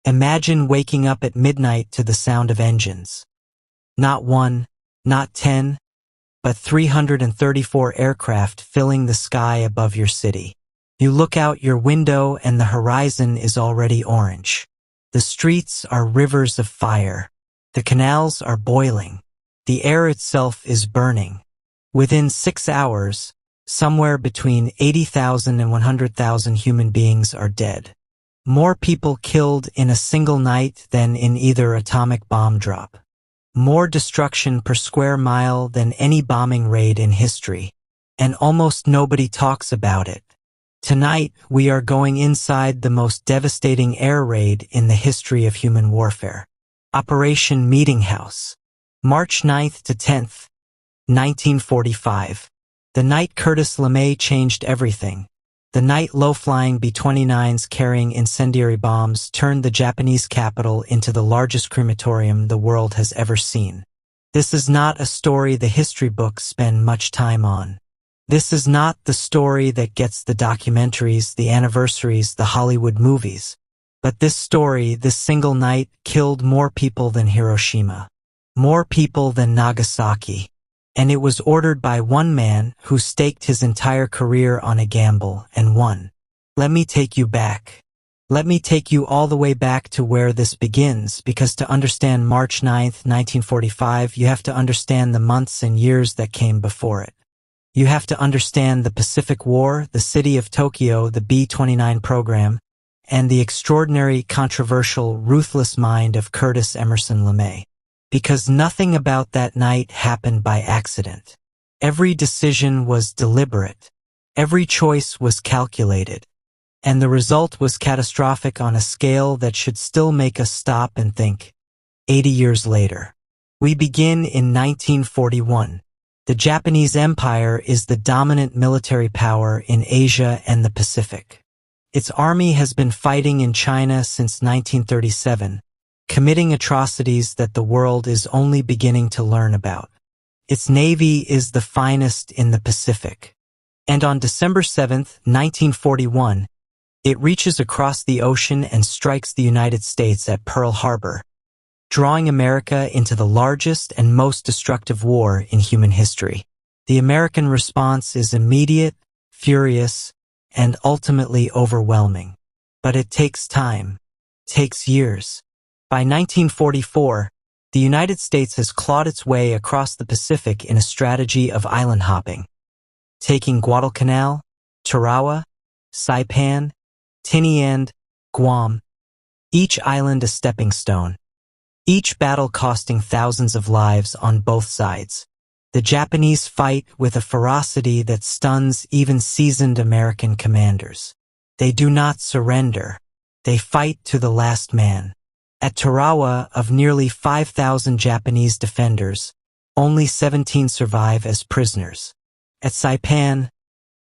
Imagine waking up at midnight to the sound of engines. Not one, not 10, but 334 aircraft filling the sky above your city. You look out your window and the horizon is already orange. The streets are rivers of fire. The canals are boiling. The air itself is burning. Within 6 hours, somewhere between 80,000 and 100,000 human beings are dead. More people killed in a single night than in either atomic bomb drop. More destruction per square mile than any bombing raid in history. And almost nobody talks about it. Tonight, we are going inside the most devastating air raid in the history of human warfare. Operation Meeting House. March 9th to 10th, 1945. The night Curtis LeMay changed everything. The night low-flying B-29s carrying incendiary bombs turned the Japanese capital into the largest crematorium the world has ever seen. This is not a story the history books spend much time on. This is not the story that gets the documentaries, the anniversaries, the Hollywood movies. But this story, this single night, killed more people than Hiroshima. More people than Nagasaki. And it was ordered by one man who staked his entire career on a gamble and won. Let me take you back. Let me take you all the way back to where this begins, because to understand March 9th, 1945, you have to understand the months and years that came before it. You have to understand the Pacific War, the city of Tokyo, the B-29 program, and the extraordinary, controversial, ruthless mind of Curtis Emerson LeMay. Because nothing about that night happened by accident. Every decision was deliberate. Every choice was calculated. And the result was catastrophic on a scale that should still make us stop and think. 80 years later. We begin in 1941. The Japanese Empire is the dominant military power in Asia and the Pacific. Its army has been fighting in China since 1937. Committing atrocities that the world is only beginning to learn about. Its navy is the finest in the Pacific. And on December 7, 1941, it reaches across the ocean and strikes the United States at Pearl Harbor, drawing America into the largest and most destructive war in human history. The American response is immediate, furious, and ultimately overwhelming. But it takes time, takes years. By 1944, the United States has clawed its way across the Pacific in a strategy of island hopping, taking Guadalcanal, Tarawa, Saipan, Tinian, Guam, each island a stepping stone, each battle costing thousands of lives on both sides. The Japanese fight with a ferocity that stuns even seasoned American commanders. They do not surrender. They fight to the last man. At Tarawa, of nearly 5,000 Japanese defenders, only 17 survive as prisoners. At Saipan,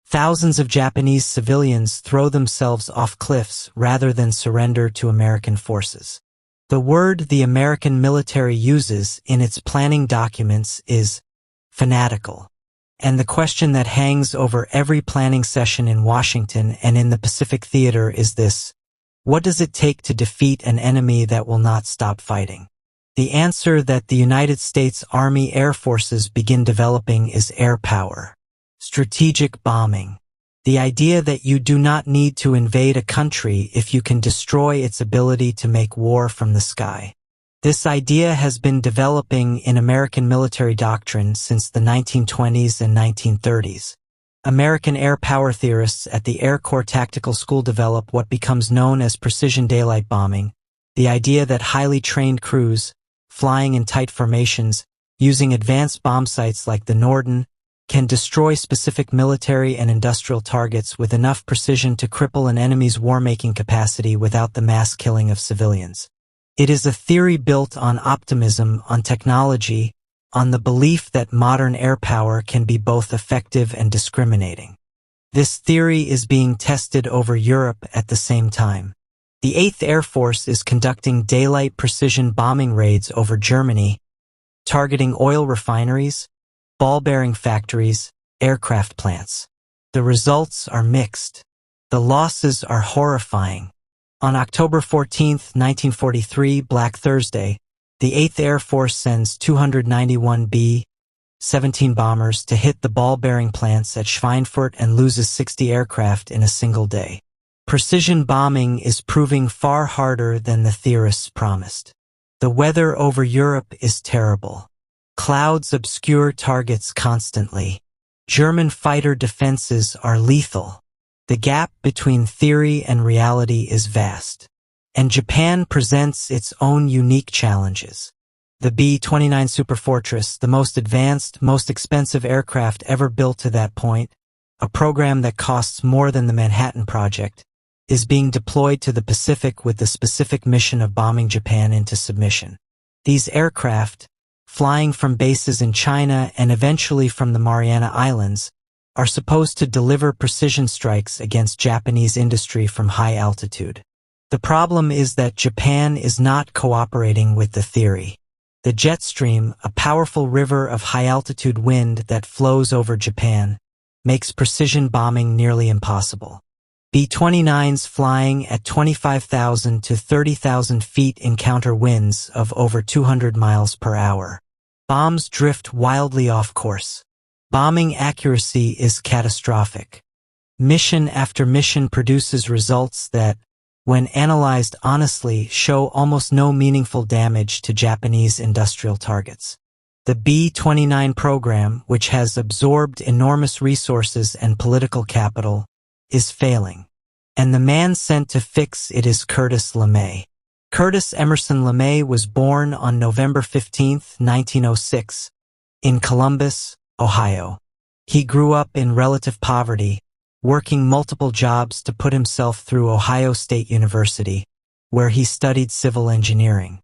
thousands of Japanese civilians throw themselves off cliffs rather than surrender to American forces. The word the American military uses in its planning documents is fanatical. And the question that hangs over every planning session in Washington and in the Pacific Theater is this: what does it take to defeat an enemy that will not stop fighting? The answer that the United States Army Air Forces begin developing is air power. Strategic bombing. The idea that you do not need to invade a country if you can destroy its ability to make war from the sky. This idea has been developing in American military doctrine since the 1920s and 1930s. American air power theorists at the Air Corps Tactical School develop what becomes known as precision daylight bombing, the idea that highly trained crews, flying in tight formations, using advanced bomb sites like the Norden, can destroy specific military and industrial targets with enough precision to cripple an enemy's war-making capacity without the mass killing of civilians. It is a theory built on optimism, on technology, on the belief that modern air power can be both effective and discriminating. This theory is being tested over Europe at the same time. The 8th Air Force is conducting daylight precision bombing raids over Germany, targeting oil refineries, ball-bearing factories, aircraft plants. The results are mixed. The losses are horrifying. On October 14, 1943, Black Thursday, the 8th Air Force sends 291 B-17 bombers to hit the ball-bearing plants at Schweinfurt and loses 60 aircraft in a single day. Precision bombing is proving far harder than the theorists promised. The weather over Europe is terrible. Clouds obscure targets constantly. German fighter defenses are lethal. The gap between theory and reality is vast. And Japan presents its own unique challenges. The B-29 Superfortress, the most advanced, most expensive aircraft ever built to that point, a program that costs more than the Manhattan Project, is being deployed to the Pacific with the specific mission of bombing Japan into submission. These aircraft, flying from bases in China and eventually from the Mariana Islands, are supposed to deliver precision strikes against Japanese industry from high altitude. The problem is that Japan is not cooperating with the theory. The jet stream, a powerful river of high-altitude wind that flows over Japan, makes precision bombing nearly impossible. B-29s flying at 25,000 to 30,000 feet encounter winds of over 200 miles per hour. Bombs drift wildly off course. Bombing accuracy is catastrophic. Mission after mission produces results that, when analyzed honestly, show almost no meaningful damage to Japanese industrial targets. The B-29 program, which has absorbed enormous resources and political capital, is failing. And the man sent to fix it is Curtis LeMay. Curtis Emerson LeMay was born on November 15, 1906, in Columbus, Ohio. He grew up in relative poverty, working multiple jobs to put himself through Ohio State University, where he studied civil engineering.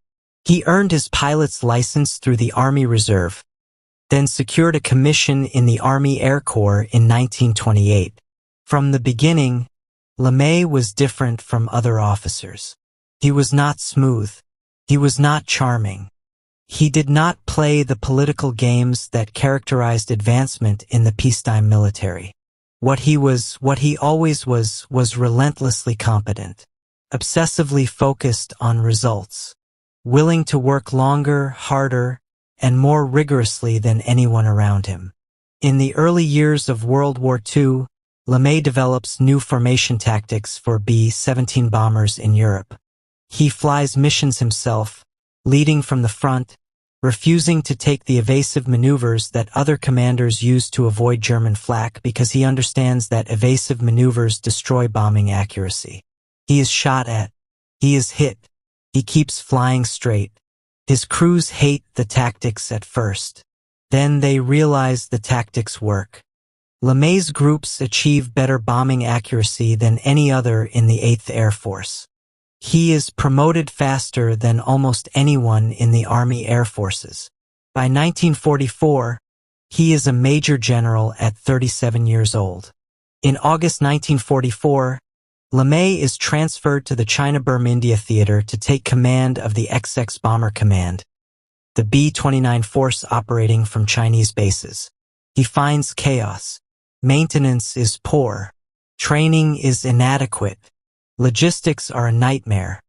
He earned his pilot's license through the Army Reserve, then secured a commission in the Army Air Corps in 1928. From the beginning, LeMay was different from other officers. He was not smooth. He was not charming. He did not play the political games that characterized advancement in the peacetime military. What he always was relentlessly competent, obsessively focused on results, willing to work longer, harder, and more rigorously than anyone around him. In the early years of World War II, LeMay develops new formation tactics for B-17 bombers in Europe. He flies missions himself, leading from the front, refusing to take the evasive maneuvers that other commanders use to avoid German flak because he understands that evasive maneuvers destroy bombing accuracy. He is shot at. He is hit. He keeps flying straight. His crews hate the tactics at first. Then they realize the tactics work. LeMay's groups achieve better bombing accuracy than any other in the 8th Air Force. He is promoted faster than almost anyone in the Army Air Forces. By 1944, he is a major general at 37 years old. In August 1944, LeMay is transferred to the China-Burma India Theater to take command of the XX Bomber Command, the B-29 force operating from Chinese bases. He finds chaos. Maintenance is poor. Training is inadequate. Logistics are a nightmare.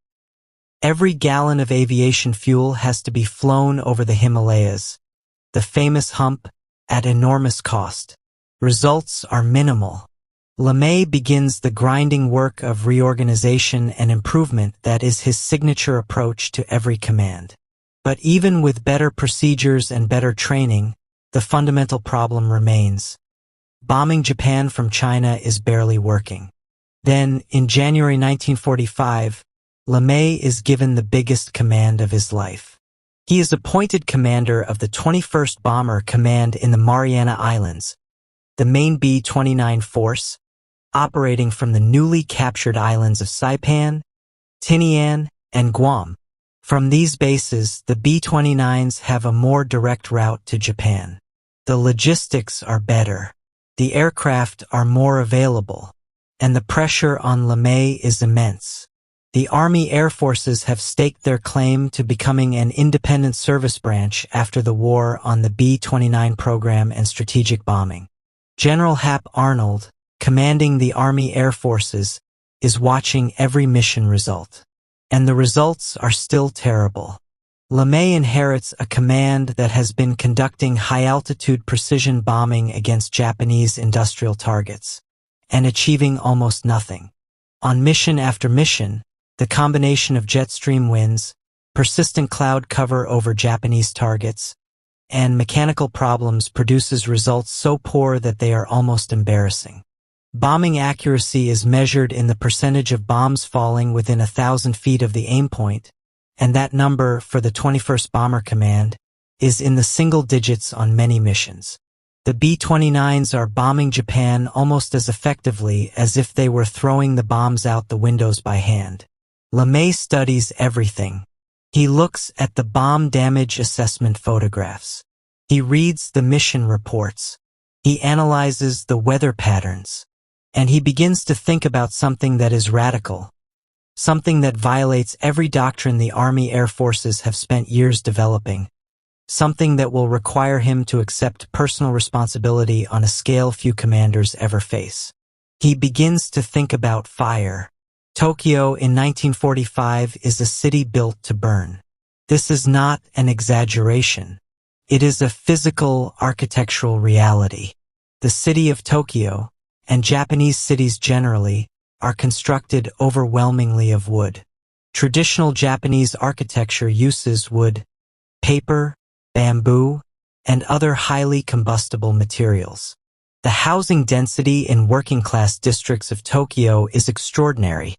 Every gallon of aviation fuel has to be flown over the Himalayas, the famous hump, at enormous cost. Results are minimal. LeMay begins the grinding work of reorganization and improvement that is his signature approach to every command. But even with better procedures and better training, the fundamental problem remains. Bombing Japan from China is barely working. Then, in January 1945, LeMay is given the biggest command of his life. He is appointed commander of the 21st Bomber Command in the Mariana Islands, the main B-29 force, operating from the newly captured islands of Saipan, Tinian, and Guam. From these bases, the B-29s have a more direct route to Japan. The logistics are better. The aircraft are more available. And the pressure on LeMay is immense. The Army Air Forces have staked their claim to becoming an independent service branch after the war on the B-29 program and strategic bombing. General Hap Arnold, commanding the Army Air Forces, is watching every mission result. And the results are still terrible. LeMay inherits a command that has been conducting high-altitude precision bombing against Japanese industrial targets, and achieving almost nothing. On mission after mission, the combination of jet stream winds, persistent cloud cover over Japanese targets, and mechanical problems produces results so poor that they are almost embarrassing. Bombing accuracy is measured in the percentage of bombs falling within 1,000 feet of the aim point, and that number for the 21st Bomber Command is in the single digits on many missions. The B-29s are bombing Japan almost as effectively as if they were throwing the bombs out the windows by hand. LeMay studies everything. He looks at the bomb damage assessment photographs. He reads the mission reports. He analyzes the weather patterns. And he begins to think about something that is radical, something that violates every doctrine the Army Air Forces have spent years developing, something that will require him to accept personal responsibility on a scale few commanders ever face. He begins to think about fire. Tokyo in 1945 is a city built to burn. This is not an exaggeration. It is a physical architectural reality. The city of Tokyo, and Japanese cities generally, are constructed overwhelmingly of wood. Traditional Japanese architecture uses wood, paper, bamboo, and other highly combustible materials. The housing density in working-class districts of Tokyo is extraordinary.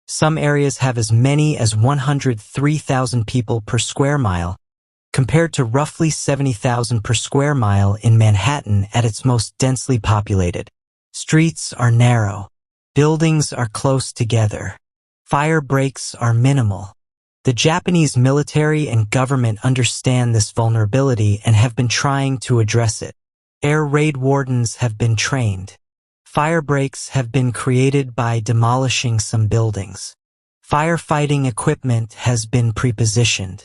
Some areas have as many as 103,000 people per square mile, compared to roughly 70,000 per square mile in Manhattan at its most densely populated. Streets are narrow. Buildings are close together. Fire breaks are minimal. The Japanese military and government understand this vulnerability and have been trying to address it. Air raid wardens have been trained. Fire breaks have been created by demolishing some buildings. Firefighting equipment has been prepositioned.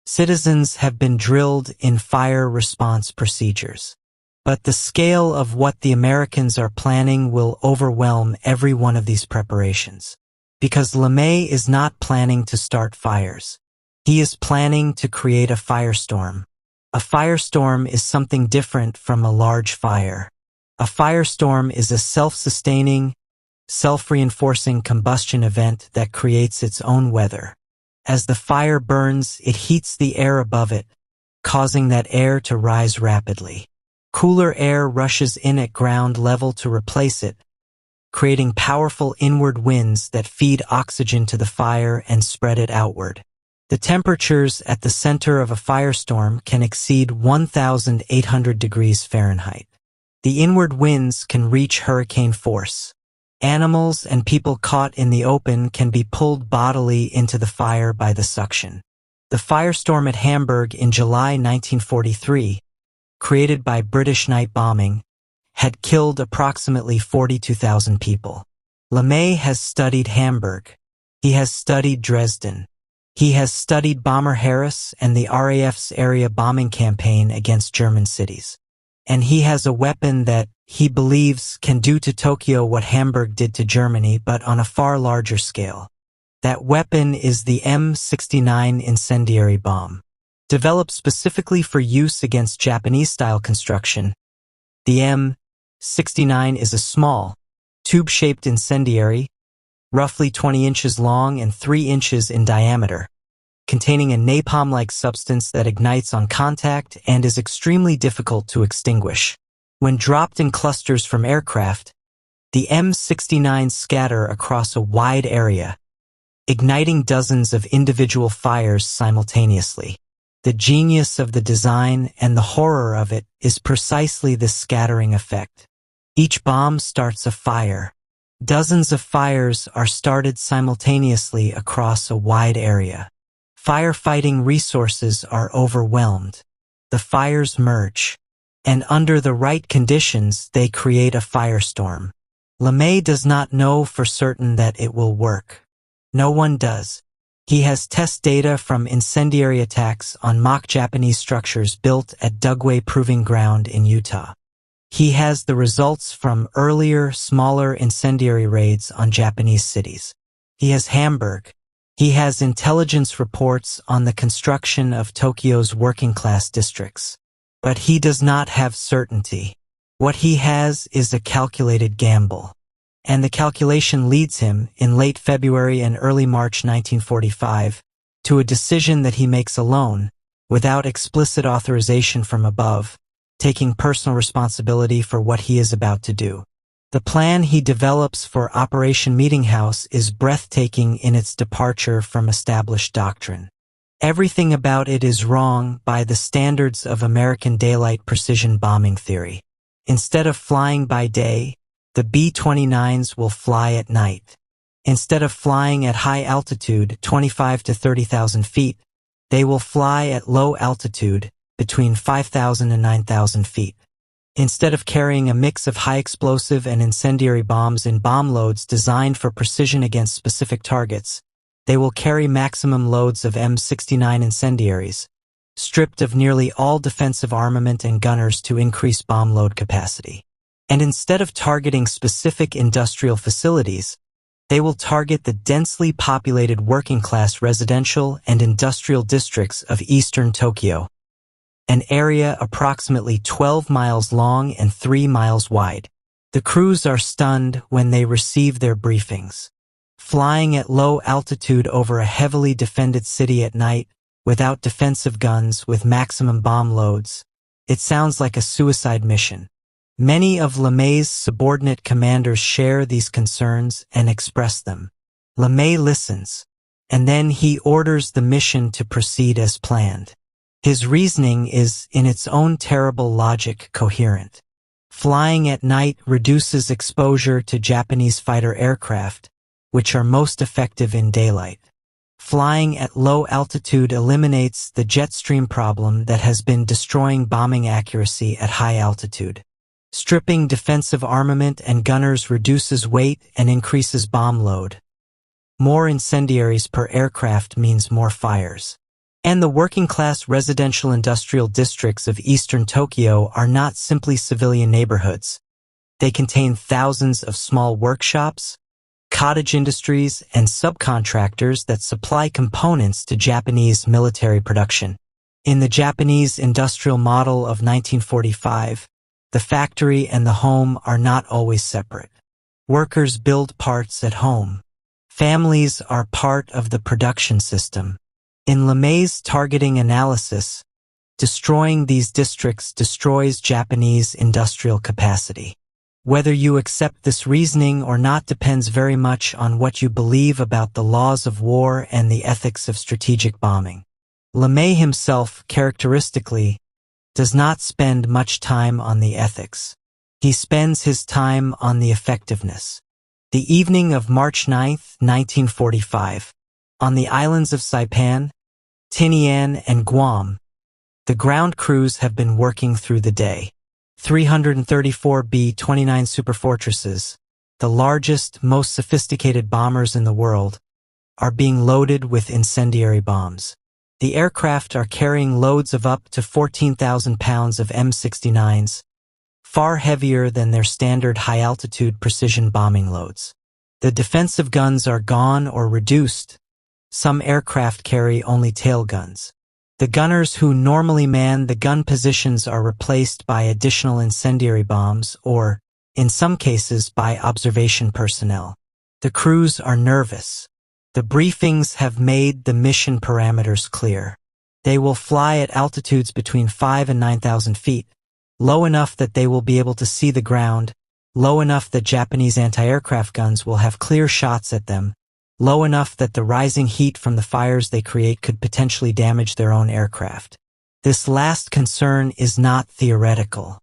Citizens have been drilled in fire response procedures. But the scale of what the Americans are planning will overwhelm every one of these preparations. Because LeMay is not planning to start fires. He is planning to create a firestorm. A firestorm is something different from a large fire. A firestorm is a self-sustaining, self-reinforcing combustion event that creates its own weather. As the fire burns, it heats the air above it, causing that air to rise rapidly. Cooler air rushes in at ground level to replace it, creating powerful inward winds that feed oxygen to the fire and spread it outward. The temperatures at the center of a firestorm can exceed 1,800 degrees Fahrenheit. The inward winds can reach hurricane force. Animals and people caught in the open can be pulled bodily into the fire by the suction. The firestorm at Hamburg in July 1943, created by British night bombing, had killed approximately 42,000 people. LeMay has studied Hamburg. He has studied Dresden. He has studied Bomber Harris and the RAF's area bombing campaign against German cities. And he has a weapon that, he believes, can do to Tokyo what Hamburg did to Germany, but on a far larger scale. That weapon is the M69 incendiary bomb. Developed specifically for use against Japanese-style construction, the M69 is a small, tube-shaped incendiary, roughly 20 inches long and 3 inches in diameter, containing a napalm-like substance that ignites on contact and is extremely difficult to extinguish. When dropped in clusters from aircraft, the M69s scatter across a wide area, igniting dozens of individual fires simultaneously. The genius of the design and the horror of it is precisely this scattering effect. Each bomb starts a fire. Dozens of fires are started simultaneously across a wide area. Firefighting resources are overwhelmed. The fires merge, and under the right conditions, they create a firestorm. LeMay does not know for certain that it will work. No one does. He has test data from incendiary attacks on mock Japanese structures built at Dugway Proving Ground in Utah. He has the results from earlier, smaller incendiary raids on Japanese cities. He has Hamburg. He has intelligence reports on the construction of Tokyo's working-class districts. But he does not have certainty. What he has is a calculated gamble. And the calculation leads him, in late February and early March 1945, to a decision that he makes alone, without explicit authorization from above, taking personal responsibility for what he is about to do. The plan he develops for Operation Meeting House is breathtaking in its departure from established doctrine. Everything about it is wrong by the standards of American daylight precision bombing theory. Instead of flying by day, the B-29s will fly at night. Instead of flying at high altitude, 25 to 30,000 feet, they will fly at low altitude, between 5,000 and 9,000 feet. Instead of carrying a mix of high explosive and incendiary bombs in bomb loads designed for precision against specific targets, they will carry maximum loads of M69 incendiaries, stripped of nearly all defensive armament and gunners to increase bomb load capacity. And instead of targeting specific industrial facilities, they will target the densely populated working-class residential and industrial districts of eastern Tokyo, an area approximately 12 miles long and 3 miles wide. The crews are stunned when they receive their briefings. Flying at low altitude over a heavily defended city at night, without defensive guns with maximum bomb loads, it sounds like a suicide mission. Many of LeMay's subordinate commanders share these concerns and express them. LeMay listens, and then he orders the mission to proceed as planned. His reasoning is, in its own terrible logic, coherent. Flying at night reduces exposure to Japanese fighter aircraft, which are most effective in daylight. Flying at low altitude eliminates the jet stream problem that has been destroying bombing accuracy at high altitude. Stripping defensive armament and gunners reduces weight and increases bomb load. More incendiaries per aircraft means more fires. And the working-class residential industrial districts of eastern Tokyo are not simply civilian neighborhoods. They contain thousands of small workshops, cottage industries, and subcontractors that supply components to Japanese military production. In the Japanese industrial model of 1945, the factory and the home are not always separate. Workers build parts at home. Families are part of the production system. In LeMay's targeting analysis, destroying these districts destroys Japanese industrial capacity. Whether you accept this reasoning or not depends very much on what you believe about the laws of war and the ethics of strategic bombing. LeMay himself, characteristically, does not spend much time on the ethics. He spends his time on the effectiveness. The evening of March 9, 1945, on the islands of Saipan, Tinian, and Guam, the ground crews have been working through the day. 334 B-29 superfortresses, the largest, most sophisticated bombers in the world, are being loaded with incendiary bombs. The aircraft are carrying loads of up to 14,000 pounds of M69s, far heavier than their standard high-altitude precision bombing loads. The defensive guns are gone or reduced. Some aircraft carry only tail guns. The gunners who normally man the gun positions are replaced by additional incendiary bombs or, in some cases, by observation personnel. The crews are nervous. The briefings have made the mission parameters clear. They will fly at altitudes between 5 and 9,000 feet, low enough that they will be able to see the ground, low enough that Japanese anti-aircraft guns will have clear shots at them, low enough that the rising heat from the fires they create could potentially damage their own aircraft. This last concern is not theoretical.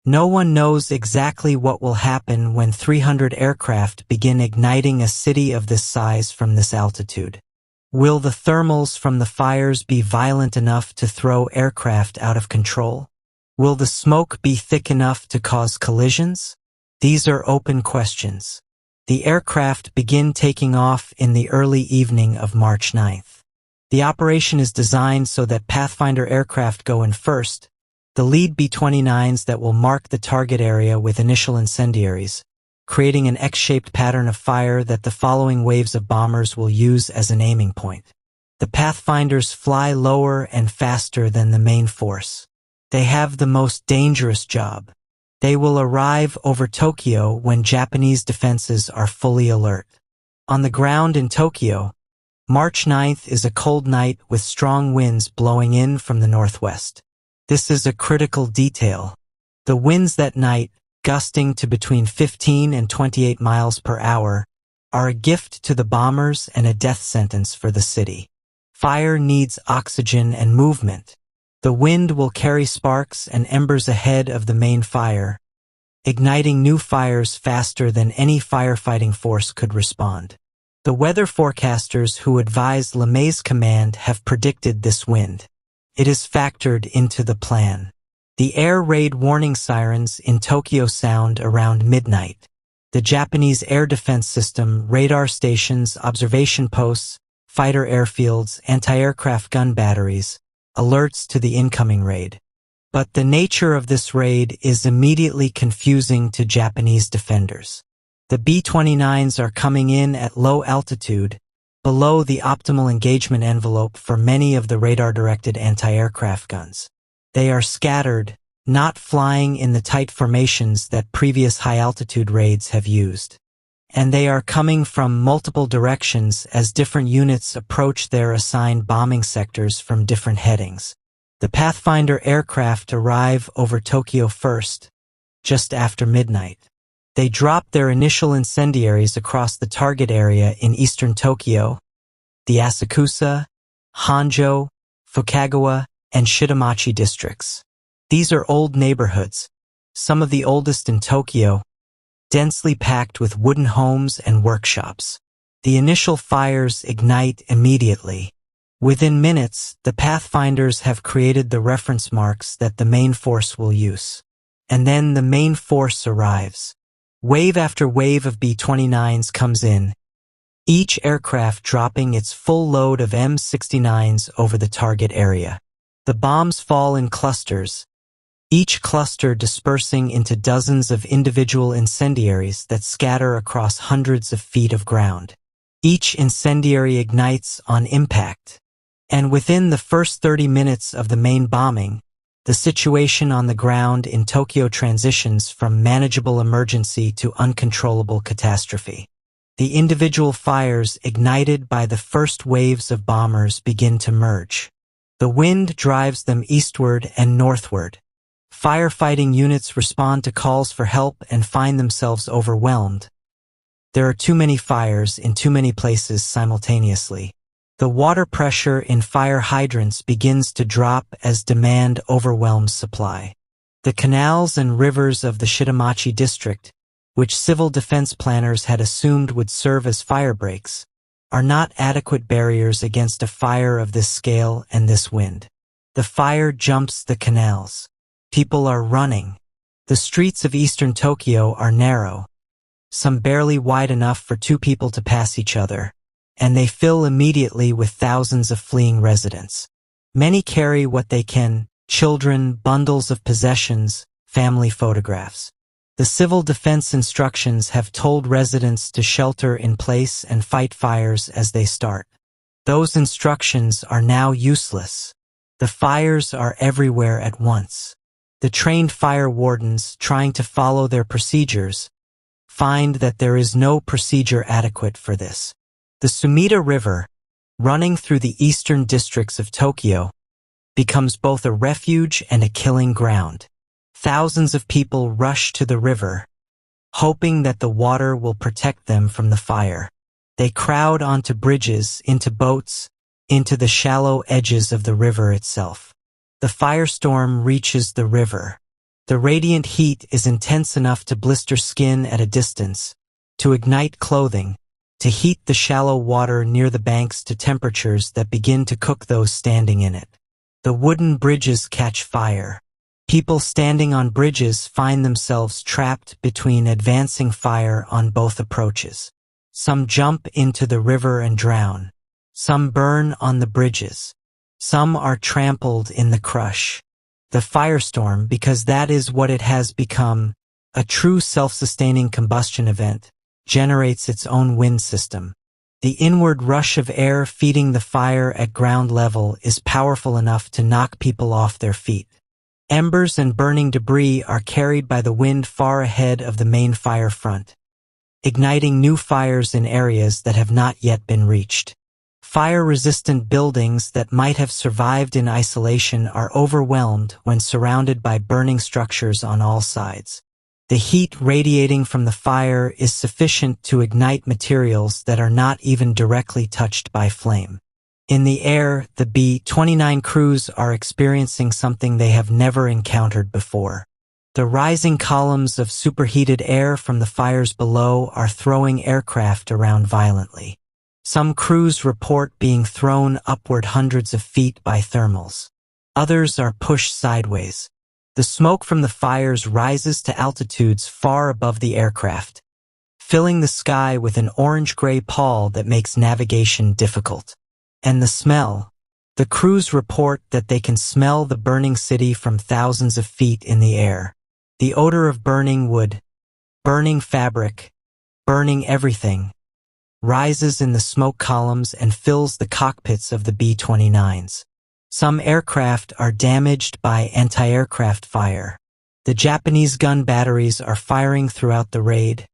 No one knows exactly what will happen when 300 aircraft begin igniting a city of this size from this altitude. Will the thermals from the fires be violent enough to throw aircraft out of control? Will the smoke be thick enough to cause collisions? These are open questions. The aircraft begin taking off in the early evening of March 9th. The operation is designed so that Pathfinder aircraft go in first, The lead B-29s that will mark the target area with initial incendiaries, creating an X-shaped pattern of fire that the following waves of bombers will use as an aiming point. The Pathfinders fly lower and faster than the main force. They have the most dangerous job. They will arrive over Tokyo when Japanese defenses are fully alert. On the ground in Tokyo, March 9th is a cold night with strong winds blowing in from the northwest. This is a critical detail. The winds that night, gusting to between 15 and 28 miles per hour, are a gift to the bombers and a death sentence for the city. Fire needs oxygen and movement. The wind will carry sparks and embers ahead of the main fire, igniting new fires faster than any firefighting force could respond. The weather forecasters who advised LeMay's command have predicted this wind. It is factored into the plan. The air raid warning sirens in Tokyo sound around midnight. The Japanese air defense system, radar stations, observation posts, fighter airfields, anti-aircraft gun batteries, alerts to the incoming raid. But the nature of this raid is immediately confusing to Japanese defenders. The B-29s are coming in at low altitude, below the optimal engagement envelope for many of the radar-directed anti-aircraft guns. They are scattered, not flying in the tight formations that previous high-altitude raids have used. And they are coming from multiple directions as different units approach their assigned bombing sectors from different headings. The Pathfinder aircraft arrive over Tokyo first, just after midnight. They drop their initial incendiaries across the target area in eastern Tokyo, the Asakusa, Honjo, Fukagawa, and Shitamachi districts. These are old neighborhoods, some of the oldest in Tokyo, densely packed with wooden homes and workshops. The initial fires ignite immediately. Within minutes, the Pathfinders have created the reference marks that the main force will use. And then the main force arrives. Wave after wave of B-29s comes in, each aircraft dropping its full load of M69s over the target area. The bombs fall in clusters, each cluster dispersing into dozens of individual incendiaries that scatter across hundreds of feet of ground. Each incendiary ignites on impact. And within the first 30 minutes of the main bombing, the situation on the ground in Tokyo transitions from manageable emergency to uncontrollable catastrophe. The individual fires ignited by the first waves of bombers begin to merge. The wind drives them eastward and northward. Firefighting units respond to calls for help and find themselves overwhelmed. There are too many fires in too many places simultaneously. The water pressure in fire hydrants begins to drop as demand overwhelms supply. The canals and rivers of the Shitamachi district, which civil defense planners had assumed would serve as fire breaks, are not adequate barriers against a fire of this scale and this wind. The fire jumps the canals. People are running. The streets of eastern Tokyo are narrow, some barely wide enough for two people to pass each other, and they fill immediately with thousands of fleeing residents. Many carry what they can: children, bundles of possessions, family photographs. The civil defense instructions have told residents to shelter in place and fight fires as they start. Those instructions are now useless. The fires are everywhere at once. The trained fire wardens, trying to follow their procedures, find that there is no procedure adequate for this. The Sumida River, running through the eastern districts of Tokyo, becomes both a refuge and a killing ground. Thousands of people rush to the river, hoping that the water will protect them from the fire. They crowd onto bridges, into boats, into the shallow edges of the river itself. The firestorm reaches the river. The radiant heat is intense enough to blister skin at a distance, to ignite clothing, to heat the shallow water near the banks to temperatures that begin to cook those standing in it. The wooden bridges catch fire. People standing on bridges find themselves trapped between advancing fire on both approaches. Some jump into the river and drown. Some burn on the bridges. Some are trampled in the crush. The firestorm, because that is what it has become, a true self-sustaining combustion event, generates its own wind system. The inward rush of air feeding the fire at ground level is powerful enough to knock people off their feet. Embers and burning debris are carried by the wind far ahead of the main fire front, igniting new fires in areas that have not yet been reached. Fire-resistant buildings that might have survived in isolation are overwhelmed when surrounded by burning structures on all sides. The heat radiating from the fire is sufficient to ignite materials that are not even directly touched by flame. In the air, the B-29 crews are experiencing something they have never encountered before. The rising columns of superheated air from the fires below are throwing aircraft around violently. Some crews report being thrown upward hundreds of feet by thermals. Others are pushed sideways. The smoke from the fires rises to altitudes far above the aircraft, filling the sky with an orange-gray pall that makes navigation difficult. And the smell. The crews report that they can smell the burning city from thousands of feet in the air. The odor of burning wood, burning fabric, burning everything, rises in the smoke columns and fills the cockpits of the B-29s. Some aircraft are damaged by anti-aircraft fire. The Japanese gun batteries are firing throughout the raid,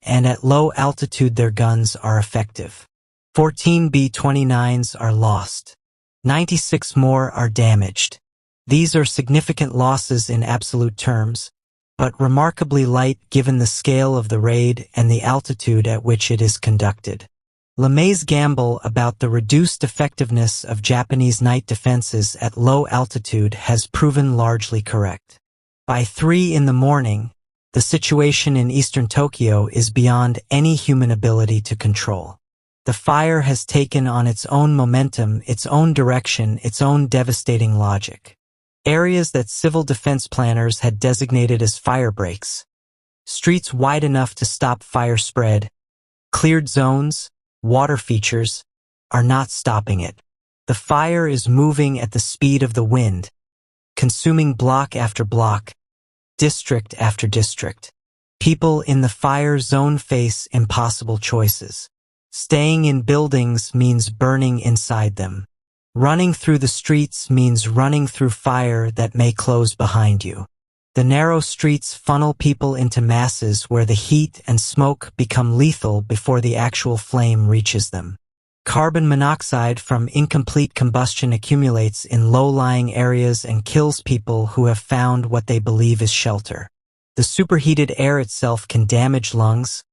and at low altitude their guns are effective. 14 B-29s are lost. 96 more are damaged. These are significant losses in absolute terms, but remarkably light given the scale of the raid and the altitude at which it is conducted. LeMay's gamble about the reduced effectiveness of Japanese night defenses at low altitude has proven largely correct. By 3 in the morning, the situation in eastern Tokyo is beyond any human ability to control. The fire has taken on its own momentum, its own direction, its own devastating logic. Areas that civil defense planners had designated as fire breaks, streets wide enough to stop fire spread, cleared zones, water features, are not stopping it. The fire is moving at the speed of the wind, consuming block after block, district after district. People in the fire zone face impossible choices. Staying in buildings means burning inside them. Running through the streets means running through fire that may close behind you. The narrow streets funnel people into masses where the heat and smoke become lethal before the actual flame reaches them. Carbon monoxide from incomplete combustion accumulates in low-lying areas and kills people who have found what they believe is shelter. The superheated air itself can damage lungs,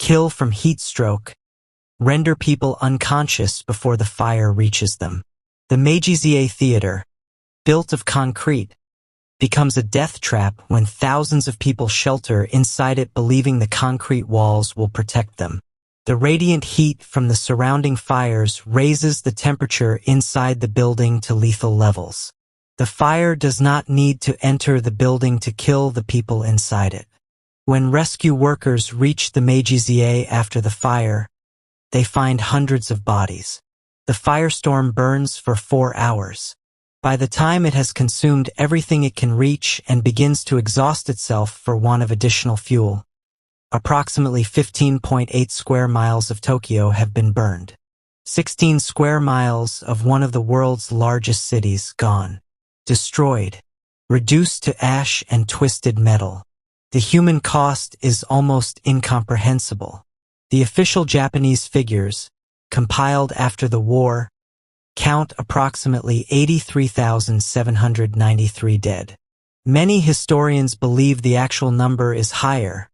kill from heat stroke, render people unconscious before the fire reaches them. The Meiji-Zie Theater, built of concrete, becomes a death trap when thousands of people shelter inside it believing the concrete walls will protect them. The radiant heat from the surrounding fires raises the temperature inside the building to lethal levels. The fire does not need to enter the building to kill the people inside it. When rescue workers reach the Meiji-Zie after the fire, they find hundreds of bodies. The firestorm burns for 4 hours. By the time it has consumed everything it can reach and begins to exhaust itself for want of additional fuel, approximately 15.8 square miles of Tokyo have been burned. 16 square miles of one of the world's largest cities gone. Destroyed. Reduced to ash and twisted metal. The human cost is almost incomprehensible. The official Japanese figures, compiled after the war, count approximately 83,793 dead. Many historians believe the actual number is higher.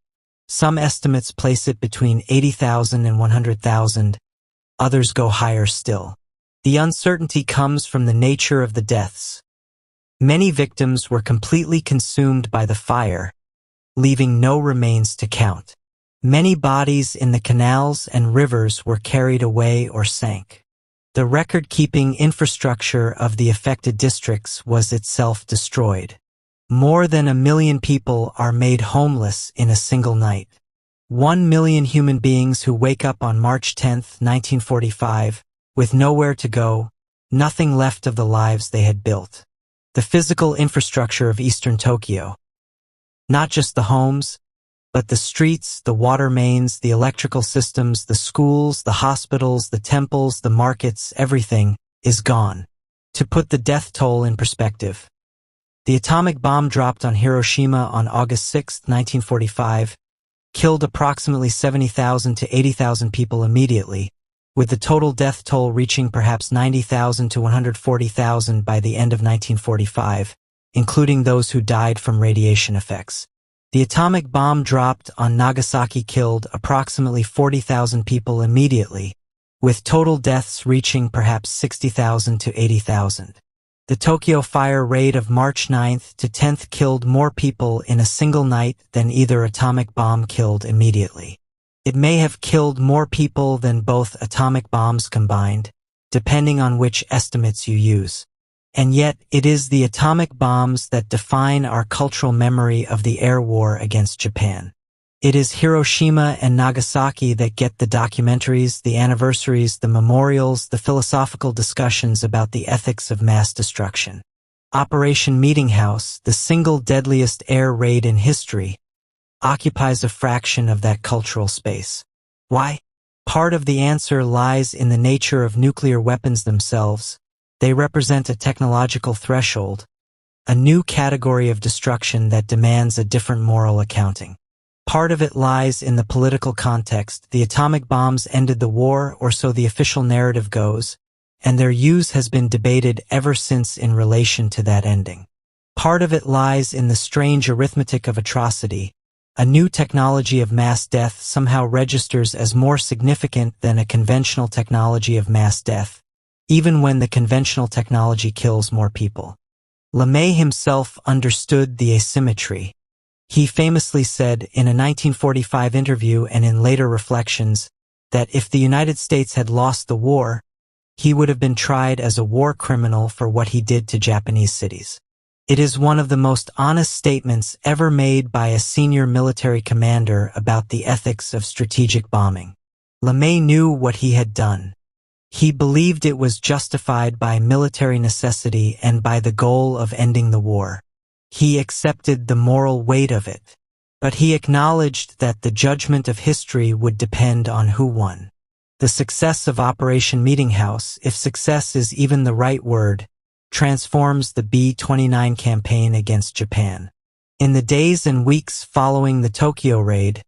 Some estimates place it between 80,000 and 100,000. Others go higher still. The uncertainty comes from the nature of the deaths. Many victims were completely consumed by the fire, leaving no remains to count. Many bodies in the canals and rivers were carried away or sank. The record-keeping infrastructure of the affected districts was itself destroyed. More than 1 million people are made homeless in a single night. 1 million human beings who wake up on March 10, 1945, with nowhere to go, nothing left of the lives they had built. the physical infrastructure of eastern Tokyo. Not just the homes, but the streets, the water mains, the electrical systems, the schools, the hospitals, the temples, the markets, everything is gone. To put the death toll in perspective, the atomic bomb dropped on Hiroshima on August 6, 1945, killed approximately 70,000 to 80,000 people immediately, with the total death toll reaching perhaps 90,000 to 140,000 by the end of 1945, including those who died from radiation effects. The atomic bomb dropped on Nagasaki killed approximately 40,000 people immediately, with total deaths reaching perhaps 60,000 to 80,000. The Tokyo fire raid of March 9th to 10th killed more people in a single night than either atomic bomb killed immediately. It may have killed more people than both atomic bombs combined, depending on which estimates you use. And yet, it is the atomic bombs that define our cultural memory of the air war against Japan. It is Hiroshima and Nagasaki that get the documentaries, the anniversaries, the memorials, the philosophical discussions about the ethics of mass destruction. Operation Meeting House, the single deadliest air raid in history, occupies a fraction of that cultural space. Why? Part of the answer lies in the nature of nuclear weapons themselves. They represent a technological threshold, a new category of destruction that demands a different moral accounting. Part of it lies in the political context. The atomic bombs ended the war, or so the official narrative goes, and their use has been debated ever since in relation to that ending. Part of it lies in the strange arithmetic of atrocity. A new technology of mass death somehow registers as more significant than a conventional technology of mass death, even when the conventional technology kills more people. LeMay himself understood the asymmetry. He famously said in a 1945 interview and in later reflections that if the United States had lost the war, he would have been tried as a war criminal for what he did to Japanese cities. It is one of the most honest statements ever made by a senior military commander about the ethics of strategic bombing. LeMay knew what he had done. He believed it was justified by military necessity and by the goal of ending the war. He accepted the moral weight of it, but he acknowledged that the judgment of history would depend on who won. The success of Operation Meeting House, if success is even the right word, transforms the B-29 campaign against Japan. In the days and weeks following the Tokyo raid,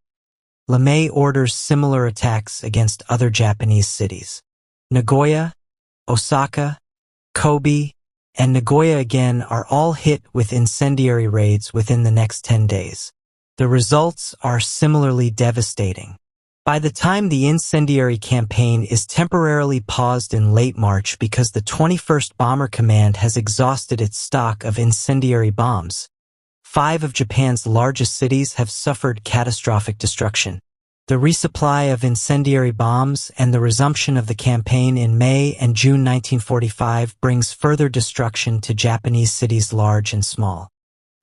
LeMay orders similar attacks against other Japanese cities. Nagoya, Osaka, Kobe, and Nagoya again are all hit with incendiary raids within the next 10 days. The results are similarly devastating. By the time the incendiary campaign is temporarily paused in late March because the 21st Bomber Command has exhausted its stock of incendiary bombs, 5 of Japan's largest cities have suffered catastrophic destruction. The resupply of incendiary bombs and the resumption of the campaign in May and June 1945 brings further destruction to Japanese cities large and small.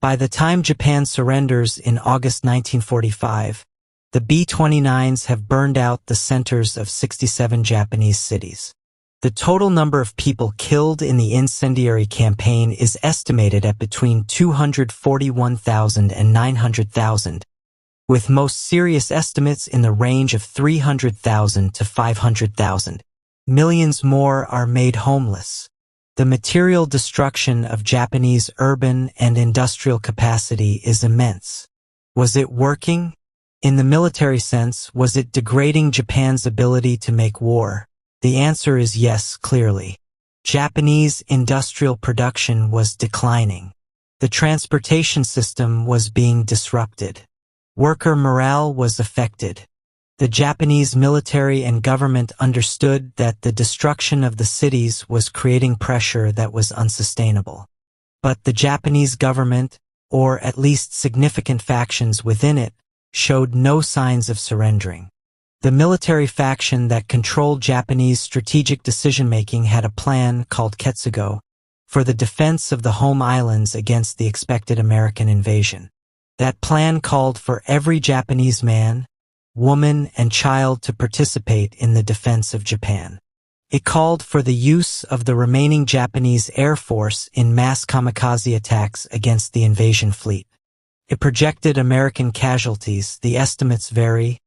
By the time Japan surrenders in August 1945, the B-29s have burned out the centers of 67 Japanese cities. The total number of people killed in the incendiary campaign is estimated at between 241,000 and 900,000, with most serious estimates in the range of 300,000 to 500,000. Millions more are made homeless. The material destruction of Japanese urban and industrial capacity is immense. Was it working? In the military sense, was it degrading Japan's ability to make war? The answer is yes, clearly. Japanese industrial production was declining. The transportation system was being disrupted. Worker morale was affected. The Japanese military and government understood that the destruction of the cities was creating pressure that was unsustainable. But the Japanese government, or at least significant factions within it, showed no signs of surrendering. The military faction that controlled Japanese strategic decision-making had a plan called Ketsugo for the defense of the home islands against the expected American invasion. That plan called for every Japanese man, woman, and child to participate in the defense of Japan. It called for the use of the remaining Japanese Air Force in mass kamikaze attacks against the invasion fleet. It projected American casualties. The estimates vary,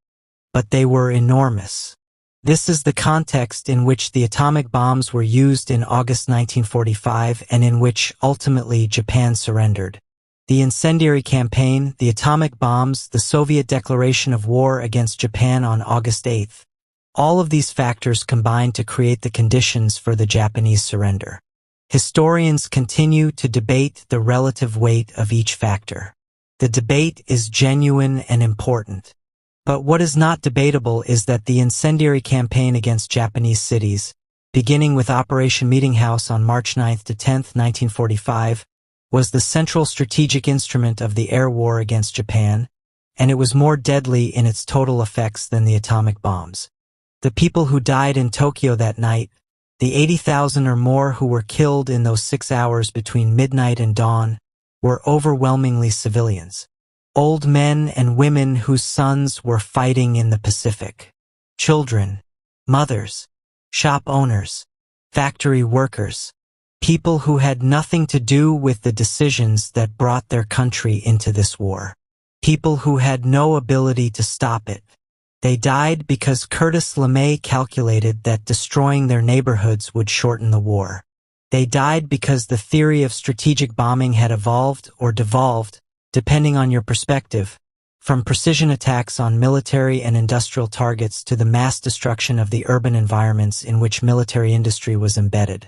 but they were enormous. This is the context in which the atomic bombs were used in August 1945 and in which, ultimately, Japan surrendered. The incendiary campaign, the atomic bombs, the Soviet declaration of war against Japan on August 8. All of these factors combined to create the conditions for the Japanese surrender. Historians continue to debate the relative weight of each factor. The debate is genuine and important. But what is not debatable is that the incendiary campaign against Japanese cities, beginning with Operation Meeting House on March 9 to 10, 1945, was the central strategic instrument of the air war against Japan, and it was more deadly in its total effects than the atomic bombs. The people who died in Tokyo that night, the 80,000 or more who were killed in those 6 hours between midnight and dawn, were overwhelmingly civilians. Old men and women whose sons were fighting in the Pacific. Children, mothers, shop owners, factory workers, people who had nothing to do with the decisions that brought their country into this war. People who had no ability to stop it. They died because Curtis LeMay calculated that destroying their neighborhoods would shorten the war. They died because the theory of strategic bombing had evolved or devolved, depending on your perspective, from precision attacks on military and industrial targets to the mass destruction of the urban environments in which military industry was embedded.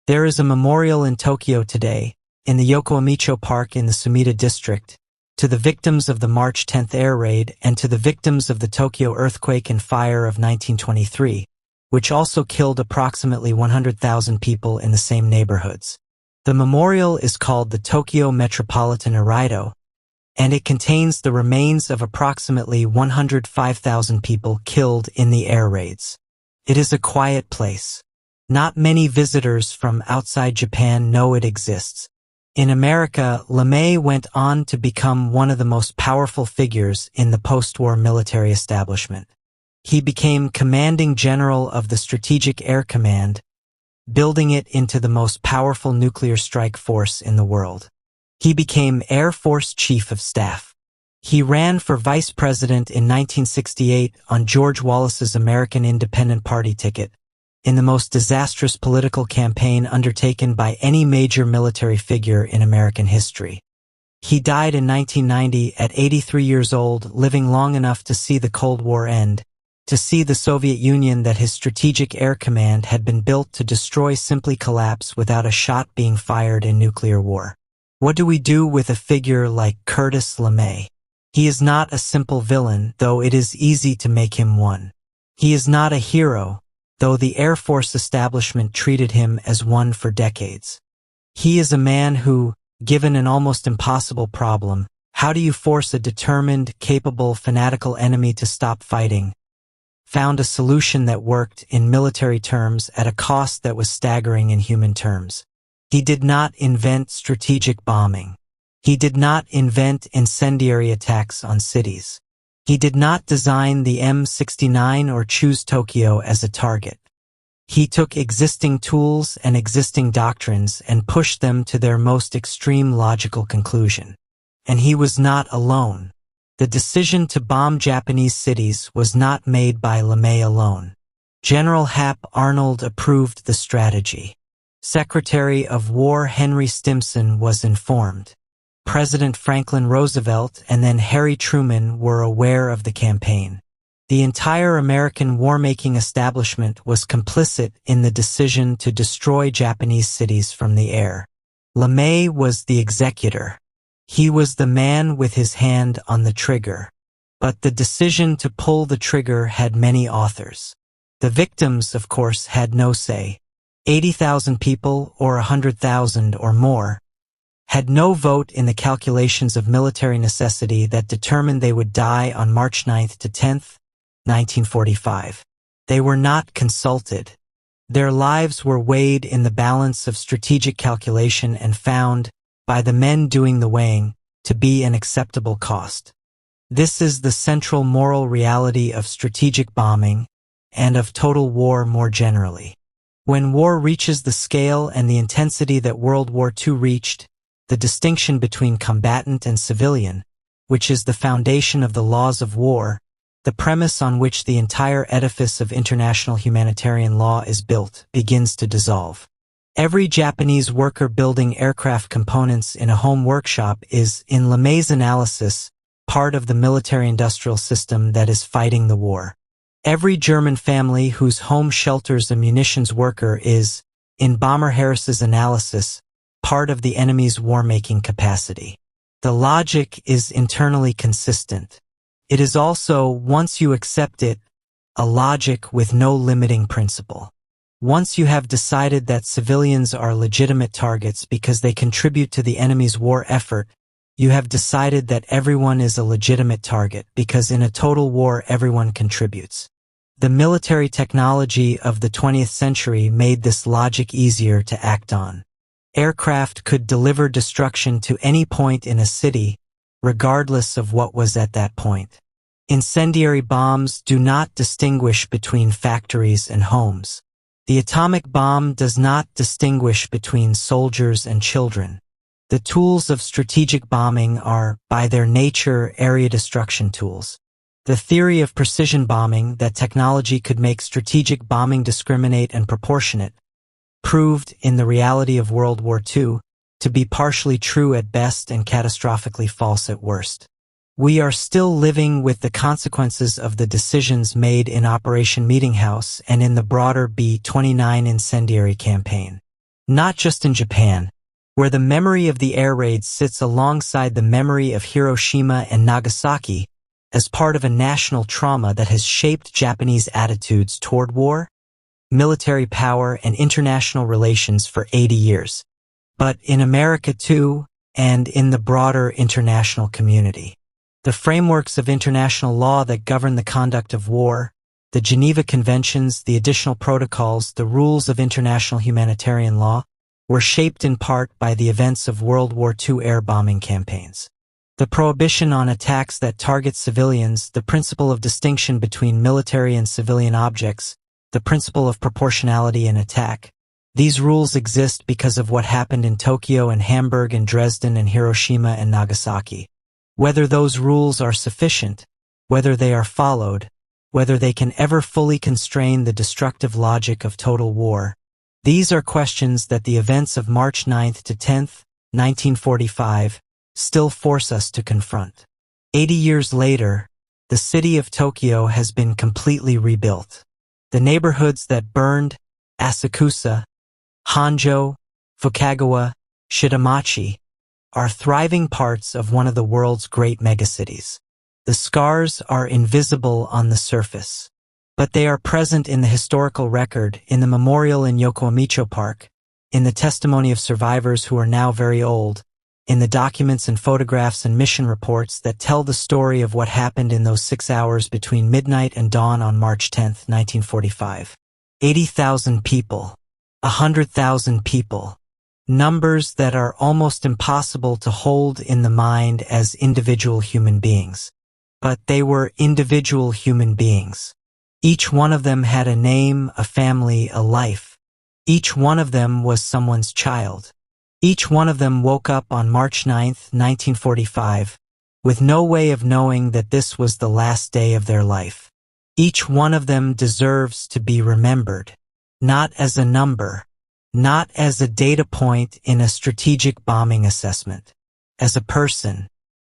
There is a memorial in Tokyo today, in the Yokoamicho Park in the Sumida district, to the victims of the March 10 air raid and to the victims of the Tokyo earthquake and fire of 1923, which also killed approximately 100,000 people in the same neighborhoods. The memorial is called the Tokyo Metropolitan Irido, and it contains the remains of approximately 105,000 people killed in the air raids. It is a quiet place. Not many visitors from outside Japan know it exists. In America, LeMay went on to become one of the most powerful figures in the post-war military establishment. He became commanding general of the Strategic Air Command, building it into the most powerful nuclear strike force in the world. He became Air Force Chief of Staff. He ran for vice president in 1968 on George Wallace's American Independent Party ticket, in the most disastrous political campaign undertaken by any major military figure in American history. He died in 1990 at 83 years old, living long enough to see the Cold War end, to see the Soviet Union that his Strategic Air Command had been built to destroy simply collapse without a shot being fired in nuclear war. What do we do with a figure like Curtis LeMay? He is not a simple villain, though it is easy to make him one. He is not a hero, though the Air Force establishment treated him as one for decades. He is a man who, given an almost impossible problem, how do you force a determined, capable, fanatical enemy to stop fighting, found a solution that worked in military terms at a cost that was staggering in human terms. He did not invent strategic bombing. He did not invent incendiary attacks on cities. He did not design the M69 or choose Tokyo as a target. He took existing tools and existing doctrines and pushed them to their most extreme logical conclusion. And he was not alone. The decision to bomb Japanese cities was not made by LeMay alone. General Hap Arnold approved the strategy. Secretary of War Henry Stimson was informed. President Franklin Roosevelt and then Harry Truman were aware of the campaign. The entire American war-making establishment was complicit in the decision to destroy Japanese cities from the air. LeMay was the executor. He was the man with his hand on the trigger. But the decision to pull the trigger had many authors. The victims, of course, had no say. 80,000 people, or 100,000 or more, had no vote in the calculations of military necessity that determined they would die on March 9 to 10, 1945. They were not consulted. Their lives were weighed in the balance of strategic calculation and found, by the men doing the weighing, to be an acceptable cost. This is the central moral reality of strategic bombing and of total war more generally. When war reaches the scale and the intensity that World War II reached, the distinction between combatant and civilian, which is the foundation of the laws of war, the premise on which the entire edifice of international humanitarian law is built, begins to dissolve. Every Japanese worker building aircraft components in a home workshop is, in LeMay's analysis, part of the military-industrial system that is fighting the war. Every German family whose home shelters a munitions worker is, in Bomber Harris's analysis, part of the enemy's war-making capacity. The logic is internally consistent. It is also, once you accept it, a logic with no limiting principle. Once you have decided that civilians are legitimate targets because they contribute to the enemy's war effort, you have decided that everyone is a legitimate target because in a total war everyone contributes. The military technology of the 20th century made this logic easier to act on. Aircraft could deliver destruction to any point in a city, regardless of what was at that point. Incendiary bombs do not distinguish between factories and homes. The atomic bomb does not distinguish between soldiers and children. The tools of strategic bombing are, by their nature, area destruction tools. The theory of precision bombing, that technology could make strategic bombing discriminate and proportionate, proved, in the reality of World War II, to be partially true at best and catastrophically false at worst. We are still living with the consequences of the decisions made in Operation Meeting House and in the broader B-29 incendiary campaign. Not just in Japan, where the memory of the air raids sits alongside the memory of Hiroshima and Nagasaki, as part of a national trauma that has shaped Japanese attitudes toward war, military power, and international relations for 80 years. But in America too, and in the broader international community. The frameworks of international law that govern the conduct of war, the Geneva Conventions, the additional protocols, the rules of international humanitarian law, were shaped in part by the events of World War II air bombing campaigns. The prohibition on attacks that target civilians, the principle of distinction between military and civilian objects, the principle of proportionality in attack. These rules exist because of what happened in Tokyo and Hamburg and Dresden and Hiroshima and Nagasaki. Whether those rules are sufficient, whether they are followed, whether they can ever fully constrain the destructive logic of total war, these are questions that the events of March 9th to 10th, 1945, still force us to confront. 80 years later, the city of Tokyo has been completely rebuilt. The neighborhoods that burned, Asakusa, Honjo, Fukagawa, Shitamachi, are thriving parts of one of the world's great megacities. The scars are invisible on the surface, but they are present in the historical record, in the memorial in Yokohamicho Park, in the testimony of survivors who are now very old, in the documents and photographs and mission reports that tell the story of what happened in those 6 hours between midnight and dawn on March 10, 1945. 80,000 people. 100,000 people. Numbers that are almost impossible to hold in the mind as individual human beings. But they were individual human beings. Each one of them had a name, a family, a life. Each one of them was someone's child. Each one of them woke up on March 9, 1945, with no way of knowing that this was the last day of their life. Each one of them deserves to be remembered, not as a number, not as a data point in a strategic bombing assessment, as a person,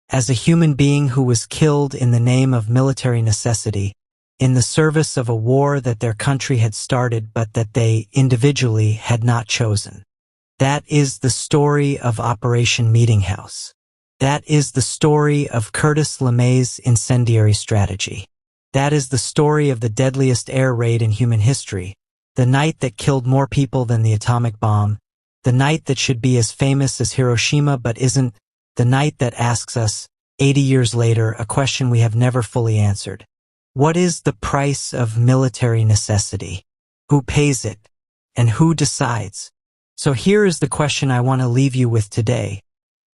as a human being who was killed in the name of military necessity, in the service of a war that their country had started but that they, individually, had not chosen. That is the story of Operation Meeting House. That is the story of Curtis LeMay's incendiary strategy. That is the story of the deadliest air raid in human history, the night that killed more people than the atomic bomb, the night that should be as famous as Hiroshima but isn't, the night that asks us, 80 years later, a question we have never fully answered. What is the price of military necessity? Who pays it? And who decides? So here is the question I want to leave you with today.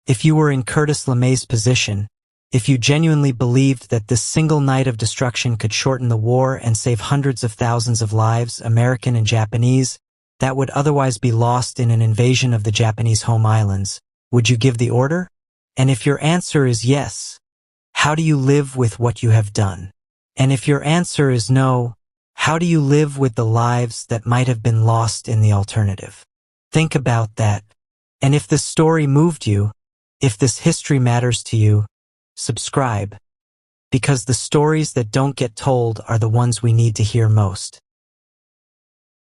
If you were in Curtis LeMay's position, if you genuinely believed that this single night of destruction could shorten the war and save hundreds of thousands of lives, American and Japanese, that would otherwise be lost in an invasion of the Japanese home islands, would you give the order? And if your answer is yes, how do you live with what you have done? And if your answer is no, how do you live with the lives that might have been lost in the alternative? Think about that. And if this story moved you, if this history matters to you, subscribe. Because the stories that don't get told are the ones we need to hear most.